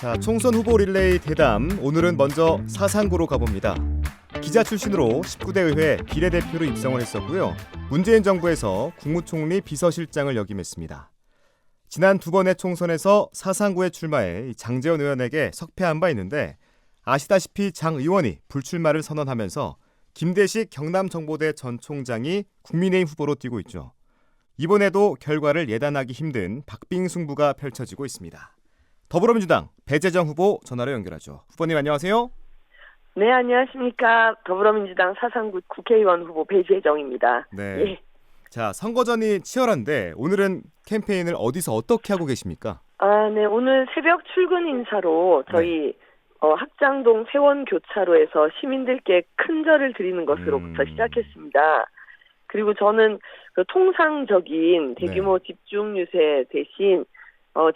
자, 총선 후보 릴레이 대담. 오늘은 먼저 사상구로 가봅니다. 기자 출신으로 19대 의회 비례대표로 입성을 했었고요. 문재인 정부에서 국무총리 비서실장을 역임했습니다. 지난 두 번의 총선에서 사상구에 출마해 장제원 의원에게 석패한 바 있는데 아시다시피 장 의원이 불출마를 선언하면서 김대식 경남정보대 전 총장이 국민의힘 후보로 뛰고 있죠. 이번에도 결과를 예단하기 힘든 박빙 승부가 펼쳐지고 있습니다. 더불어민주당 배재정 후보 전화로 연결하죠. 후보님 안녕하세요. 네, 안녕하십니까. 더불어민주당 사상구 국회의원 후보 배재정입니다. 네. 예. 자, 선거전이 치열한데 오늘은 캠페인을 어디서 어떻게 하고 계십니까? 네, 오늘 새벽 출근 인사로 저희 학장동 세원교차로에서 시민들께 큰절을 드리는 것으로부터 시작했습니다. 그리고 저는 그 통상적인 대규모 집중 유세 대신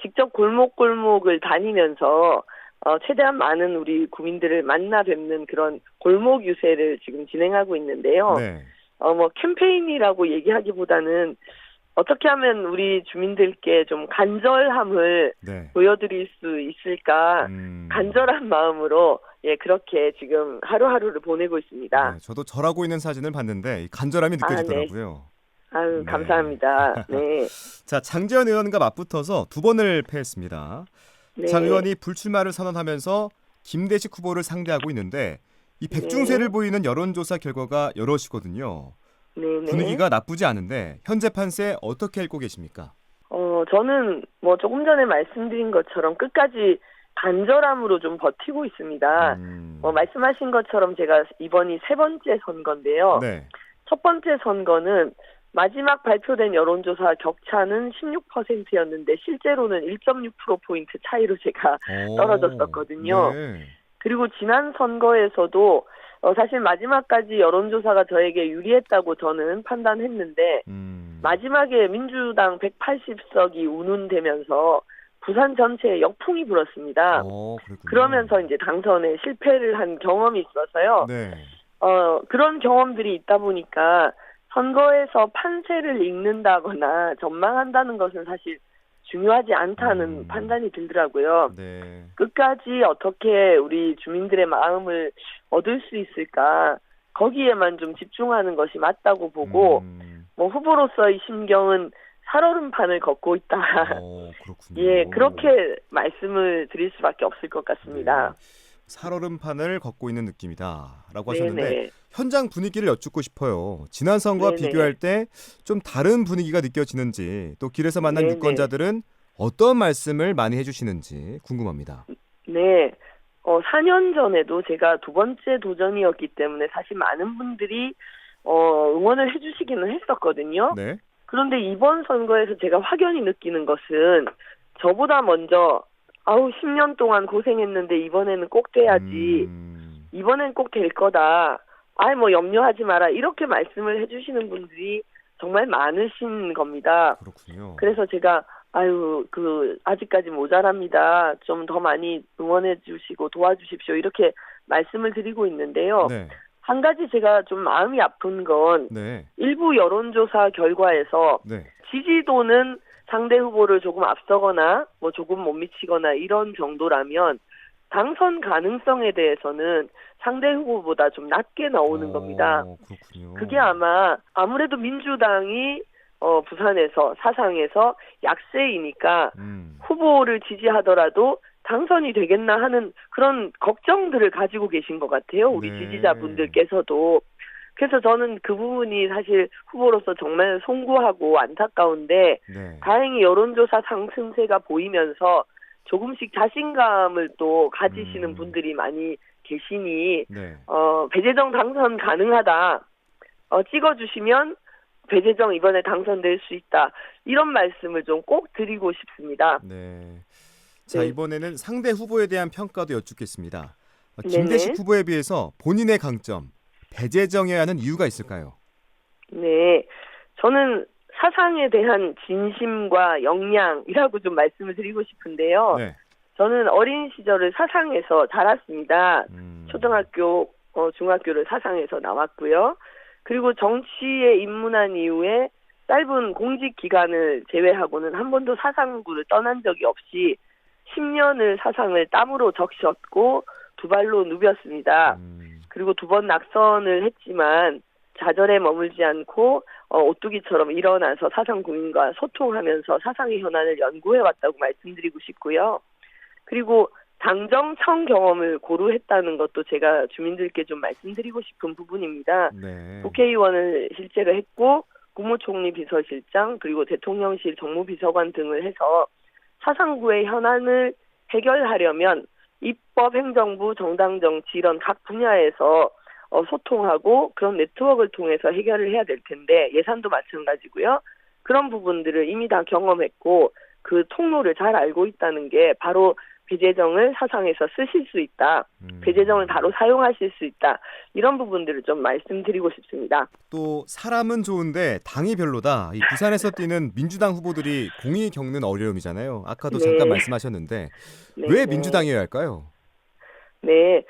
직접 골목골목을 다니면서 최대한 많은 우리 국민들을 만나 뵙는 그런 골목 유세를 지금 진행하고 있는데요. 네. 캠페인이라고 얘기하기보다는 어떻게 하면 우리 주민들께 좀 간절함을 보여드릴 수 있을까 간절한 마음으로 그렇게 지금 하루하루를 보내고 있습니다. 네, 저도 절하고 있는 사진을 봤는데 간절함이 느껴지더라고요. 아유, 감사합니다. 네. 자, 장제원 의원과 맞붙어서 두 번을 패했습니다. 네. 장 의원이 불출마를 선언하면서 김대식 후보를 상대하고 있는데 이 백중세를 보이는 여론조사 결과가 여럿이거든요. 분위기가 나쁘지 않은데 현재 판세 어떻게 읽고 계십니까? 저는 조금 전에 말씀드린 것처럼 끝까지 간절함으로 좀 버티고 있습니다. 말씀하신 것처럼 제가 이번이 세 번째 선거인데요. 네. 첫 번째 선거는 마지막 발표된 여론조사 격차는 16%였는데 실제로는 1.6%포인트 차이로 제가 떨어졌었거든요. 네. 그리고 지난 선거에서도 사실 마지막까지 여론조사가 저에게 유리했다고 저는 판단했는데 마지막에 민주당 180석이 운운되면서 부산 전체에 역풍이 불었습니다. 그러면서 이제 당선에 실패를 한 경험이 있어서요. 네. 그런 경험들이 있다 보니까 선거에서 판세를 읽는다거나 전망한다는 것은 사실 중요하지 않다는 판단이 들더라고요. 네. 끝까지 어떻게 우리 주민들의 마음을 얻을 수 있을까 거기에만 좀 집중하는 것이 맞다고 보고 후보로서의 심경은 살얼음판을 걷고 있다. 그렇군요. 예, 그렇게 말씀을 드릴 수밖에 없을 것 같습니다. 네. 살얼음판을 걷고 있는 느낌이다라고 하셨는데 네네. 현장 분위기를 여쭙고 싶어요. 지난 선거와 비교할 때 좀 다른 분위기가 느껴지는지 또 길에서 만난 유권자들은 어떤 말씀을 많이 해주시는지 궁금합니다. 네. 4년 전에도 제가 두 번째 도전이었기 때문에 사실 많은 분들이 응원을 해주시기는 했었거든요. 네. 그런데 이번 선거에서 제가 확연히 느끼는 것은 저보다 먼저 10년 동안 고생했는데 이번에는 꼭 돼야지. 이번엔 꼭 될 거다. 염려하지 마라. 이렇게 말씀을 해주시는 분들이 정말 많으신 겁니다. 그렇군요. 그래서 제가 아직까지 모자랍니다. 좀 더 많이 응원해 주시고 도와주십시오. 이렇게 말씀을 드리고 있는데요. 네. 한 가지 제가 좀 마음이 아픈 건 일부 여론조사 결과에서 지지도는 상대 후보를 조금 앞서거나 조금 못 미치거나 이런 정도라면 당선 가능성에 대해서는 상대 후보보다 좀 낮게 나오는 겁니다. 그렇군요. 그게 아무래도 민주당이 부산에서 사상에서 약세이니까 후보를 지지하더라도 당선이 되겠나 하는 그런 걱정들을 가지고 계신 것 같아요. 우리 지지자분들께서도. 그래서 저는 그 부분이 사실 후보로서 정말 송구하고 안타까운데 다행히 여론조사 상승세가 보이면서 조금씩 자신감을 또 가지시는 분들이 많이 계시니 배재정 당선 가능하다. 찍어주시면 배재정 이번에 당선될 수 있다. 이런 말씀을 좀 꼭 드리고 싶습니다. 네. 자, 이번에는 상대 후보에 대한 평가도 여쭙겠습니다. 김대식 후보에 비해서 본인의 강점, 배재정해야 하는 이유가 있을까요? 네. 저는 사상에 대한 진심과 역량이라고 좀 말씀을 드리고 싶은데요. 저는 어린 시절을 사상에서 자랐습니다. 초등학교, 중학교를 사상에서 나왔고요. 그리고 정치에 입문한 이후에 짧은 공직 기간을 제외하고는 한 번도 사상구를 떠난 적이 없이 10년을 사상을 땀으로 적셨고 두 발로 누볐습니다. 그리고 두 번 낙선을 했지만 좌절에 머물지 않고 오뚜기처럼 일어나서 사상 국민과 소통하면서 사상의 현안을 연구해왔다고 말씀드리고 싶고요. 그리고 당정청 경험을 고루했다는 것도 제가 주민들께 좀 말씀드리고 싶은 부분입니다. 네. 국회의원을 실제로 했고 국무총리 비서실장 그리고 대통령실 정무비서관 등을 해서 사상구의 현안을 해결하려면 입법, 행정부, 정당정치 이런 각 분야에서 소통하고 그런 네트워크를 통해서 해결을 해야 될 텐데 예산도 마찬가지고요. 그런 부분들을 이미 다 경험했고 그 통로를 잘 알고 있다는 게 바로 배재정을 사상에서 쓰실 수 있다. 배재정을 바로 사용하실 수 있다. 이런 부분들을 좀 말씀드리고 싶습니다. 또 사람은 좋은데 당이 별로다. 이 부산에서 뛰는 민주당 후보들이 공이 겪는 어려움이잖아요. 아까도 네. 잠깐 말씀하셨는데 네, 왜 네. 민주당이어야 할까요? 네,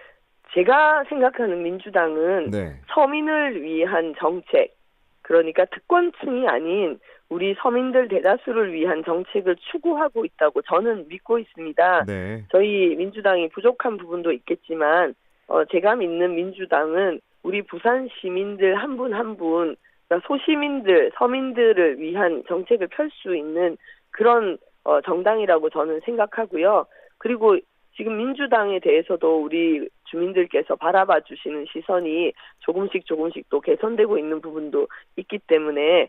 제가 생각하는 민주당은 네. 서민을 위한 정책, 그러니까 특권층이 아닌 우리 서민들 대다수를 위한 정책을 추구하고 있다고 저는 믿고 있습니다. 네. 저희 민주당이 부족한 부분도 있겠지만 제가 믿는 민주당은 우리 부산 시민들 한 분 한 분, 그러니까 소시민들, 서민들을 위한 정책을 펼 수 있는 그런 정당이라고 저는 생각하고요. 그리고 지금 민주당에 대해서도 우리 주민들께서 바라봐 주시는 시선이 조금씩 또 개선되고 있는 부분도 있기 때문에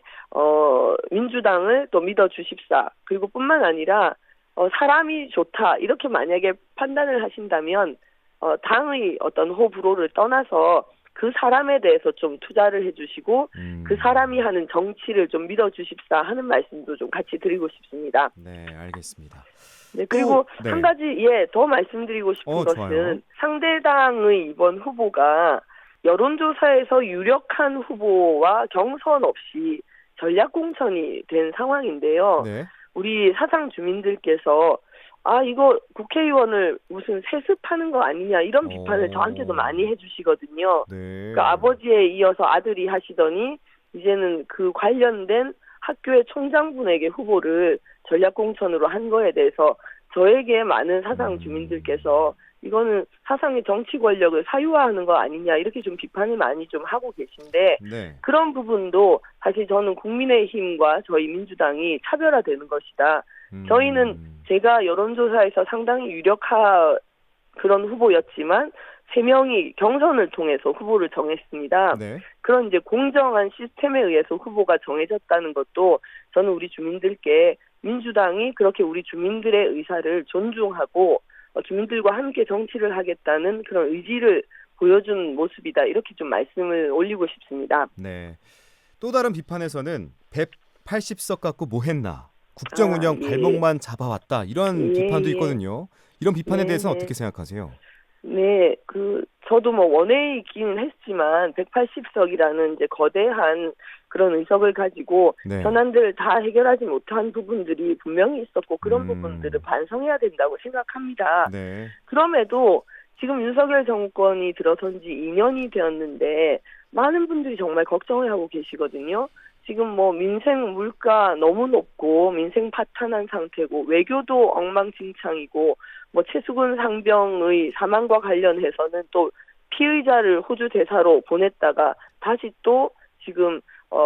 민주당을 또 믿어 주십사. 그리고 뿐만 아니라 사람이 좋다 이렇게 만약에 판단을 하신다면 당의 어떤 호불호를 떠나서 그 사람에 대해서 좀 투자를 해주시고 그 사람이 하는 정치를 좀 믿어 주십사 하는 말씀도 좀 같이 드리고 싶습니다. 네, 알겠습니다. 네, 그리고 네. 한 가지 더 말씀드리고 싶은 것은 좋아요. 상대당의 이번 후보가 여론조사에서 유력한 후보와 경선 없이 전략공천이 된 상황인데요. 네. 우리 사상 주민들께서 이거 국회의원을 무슨 세습하는 거 아니냐 이런 비판을 저한테도 많이 해주시거든요. 네. 그러니까 아버지에 이어서 아들이 하시더니 이제는 그 관련된 학교의 총장분에게 후보를 전략공천으로 한 거에 대해서 저에게 많은 사상 주민들께서 이거는 사상의 정치 권력을 사유화하는 거 아니냐 이렇게 좀 비판을 많이 좀 하고 계신데 네. 그런 부분도 사실 저는 국민의힘과 저희 민주당이 차별화되는 것이다. 저희는 제가 여론조사에서 상당히 유력한 그런 후보였지만 3명이 경선을 통해서 후보를 정했습니다. 네. 그런 이제 공정한 시스템에 의해서 후보가 정해졌다는 것도 저는 우리 주민들께 민주당이 그렇게 우리 주민들의 의사를 존중하고 주민들과 함께 정치를 하겠다는 그런 의지를 보여준 모습이다. 이렇게 좀 말씀을 올리고 싶습니다. 네. 또 다른 비판에서는 180석 갖고 뭐 했나? 국정 운영 예. 발목만 잡아왔다. 이런 비판도 있거든요. 이런 비판에 네, 대해서 네. 어떻게 생각하세요? 네, 저도 원외에 있기는 했지만 180석이라는 이제 거대한 그런 의석을 가지고 네. 현안들을 다 해결하지 못한 부분들이 분명히 있었고 그런 부분들을 반성해야 된다고 생각합니다. 네. 그럼에도 지금 윤석열 정권이 들어선 지 2년이 되었는데 많은 분들이 정말 걱정을 하고 계시거든요. 지금 민생 물가 너무 높고 민생 파탄한 상태고 외교도 엉망진창이고 최수근 상병의 사망과 관련해서는 또 피의자를 호주 대사로 보냈다가 다시 또 지금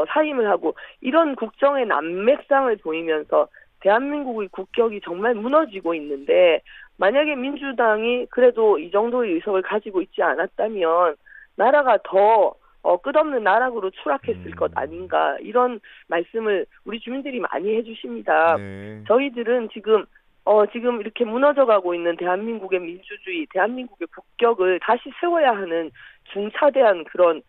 사임을 하고 이런 국정의 난맥상을 보이면서 대한민국의 국격이 정말 무너지고 있는데 만약에 민주당이 그래도 이 정도의 의석을 가지고 있지 않았다면 나라가 더 끝없는 나락으로 추락했을 것 아닌가 이런 말씀을 우리 주민들이 많이 해주십니다. 네. 저희들은 지금 이렇게 무너져가고 있는 대한민국의 민주주의, 대한민국의 국격을 다시 세워야 하는 중차대한 그런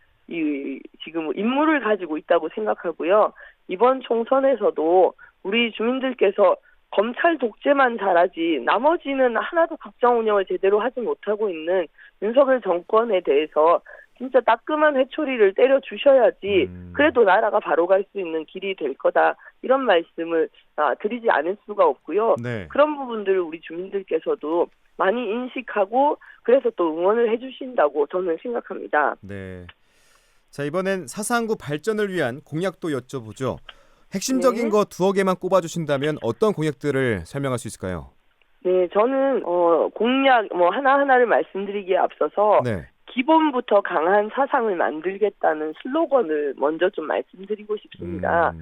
지금 임무를 가지고 있다고 생각하고요. 이번 총선에서도 우리 주민들께서 검찰 독재만 잘하지 나머지는 하나도 국정 운영을 제대로 하지 못하고 있는 윤석열 정권에 대해서 진짜 따끔한 회초리를 때려 주셔야지 그래도 나라가 바로 갈 수 있는 길이 될 거다. 이런 말씀을 드리지 않을 수가 없고요. 네. 그런 부분들을 우리 주민들께서도 많이 인식하고 그래서 또 응원을 해주신다고 저는 생각합니다. 네. 자, 이번엔 사상구 발전을 위한 공약도 여쭤보죠. 핵심적인 네. 거 2개 개만 꼽아주신다면 어떤 공약들을 설명할 수 있을까요? 네, 저는 공약 하나하나를 말씀드리기에 앞서서 네. 기본부터 강한 사상을 만들겠다는 슬로건을 먼저 좀 말씀드리고 싶습니다.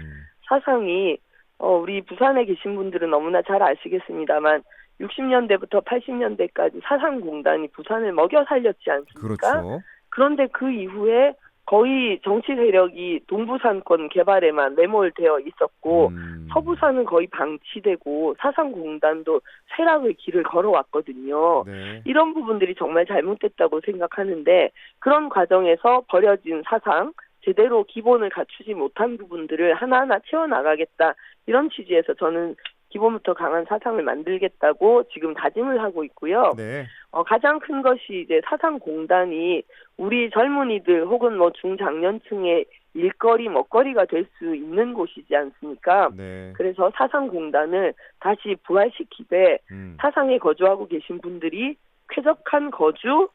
사상이 우리 부산에 계신 분들은 너무나 잘 아시겠습니다만 60년대부터 80년대까지 사상공단이 부산을 먹여 살렸지 않습니까? 그렇죠. 그런데 그 이후에 거의 정치 세력이 동부산권 개발에만 매몰되어 있었고 서부산은 거의 방치되고 사상공단도 쇠락의 길을 걸어왔거든요. 네. 이런 부분들이 정말 잘못됐다고 생각하는데 그런 과정에서 버려진 사상, 제대로 기본을 갖추지 못한 부분들을 하나하나 채워나가겠다. 이런 취지에서 저는 기본부터 강한 사상을 만들겠다고 지금 다짐을 하고 있고요. 네. 가장 큰 것이 이제 사상공단이 우리 젊은이들 혹은 중장년층의 일거리, 먹거리가 될 수 있는 곳이지 않습니까? 네. 그래서 사상공단을 다시 부활시키되 사상에 거주하고 계신 분들이 쾌적한 거주,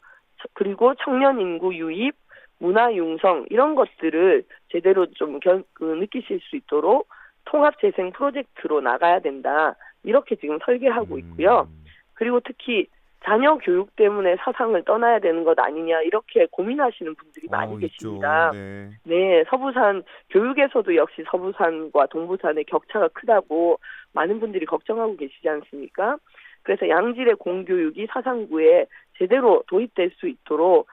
그리고 청년 인구 유입, 문화 융성 이런 것들을 제대로 좀 느끼실 수 있도록 통합재생 프로젝트로 나가야 된다. 이렇게 지금 설계하고 있고요. 그리고 특히 자녀 교육 때문에 사상을 떠나야 되는 것 아니냐 이렇게 고민하시는 분들이 많이 계십니다. 네. 네, 서부산 교육에서도 역시 서부산과 동부산의 격차가 크다고 많은 분들이 걱정하고 계시지 않습니까? 그래서 양질의 공교육이 사상부에 제대로 도입될 수 있도록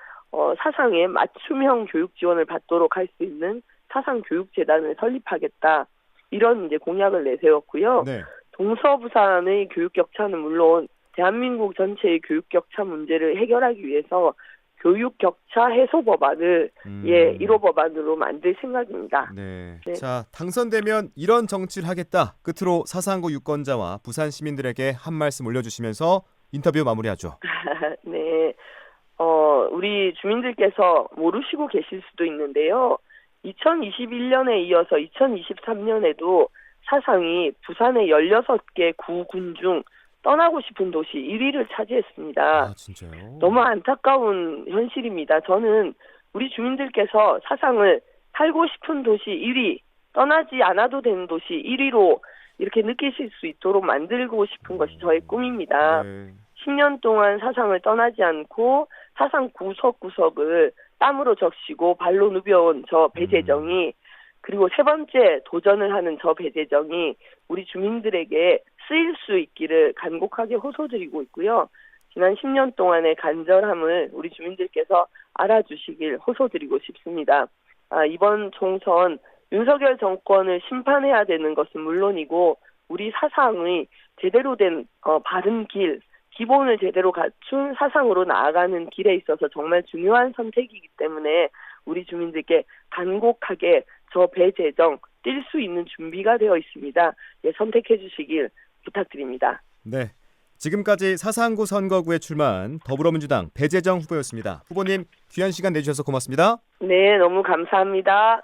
사상에 맞춤형 교육 지원을 받도록 할 수 있는 사상교육재단을 설립하겠다. 이런 이제 공약을 내세웠고요. 네. 동서부산의 교육 격차는 물론 대한민국 전체의 교육 격차 문제를 해결하기 위해서 교육 격차 해소 법안을 1호 법안으로 만들 생각입니다. 네. 네. 자, 당선되면 이런 정치를 하겠다. 끝으로 사상구 유권자와 부산 시민들에게 한 말씀 올려주시면서 인터뷰 마무리하죠. 네. 우리 주민들께서 모르시고 계실 수도 있는데요. 2021년에 이어서 2023년에도 사상이 부산의 16개 구군 중 떠나고 싶은 도시 1위를 차지했습니다. 아, 진짜요? 너무 안타까운 현실입니다. 저는 우리 주민들께서 사상을 살고 싶은 도시 1위, 떠나지 않아도 되는 도시 1위로 이렇게 느끼실 수 있도록 만들고 싶은 것이 저의 꿈입니다. 네. 10년 동안 사상을 떠나지 않고 사상 구석구석을 땀으로 적시고 발로 누벼온 저 배재정이 그리고 세 번째 도전을 하는 저 배재정이 우리 주민들에게 쓰일 수 있기를 간곡하게 호소드리고 있고요. 지난 10년 동안의 간절함을 우리 주민들께서 알아주시길 호소드리고 싶습니다. 이번 총선 윤석열 정권을 심판해야 되는 것은 물론이고 우리 사상의 제대로 된 바른 길, 기본을 제대로 갖춘 사상으로 나아가는 길에 있어서 정말 중요한 선택이기 때문에 우리 주민들께 간곡하게 저 배재정 뛸 수 있는 준비가 되어 있습니다. 예, 선택해 주시길 부탁드립니다. 네. 지금까지 사상구 선거구에 출마한 더불어민주당 배재정 후보였습니다. 후보님 귀한 시간 내주셔서 고맙습니다. 네, 너무 감사합니다.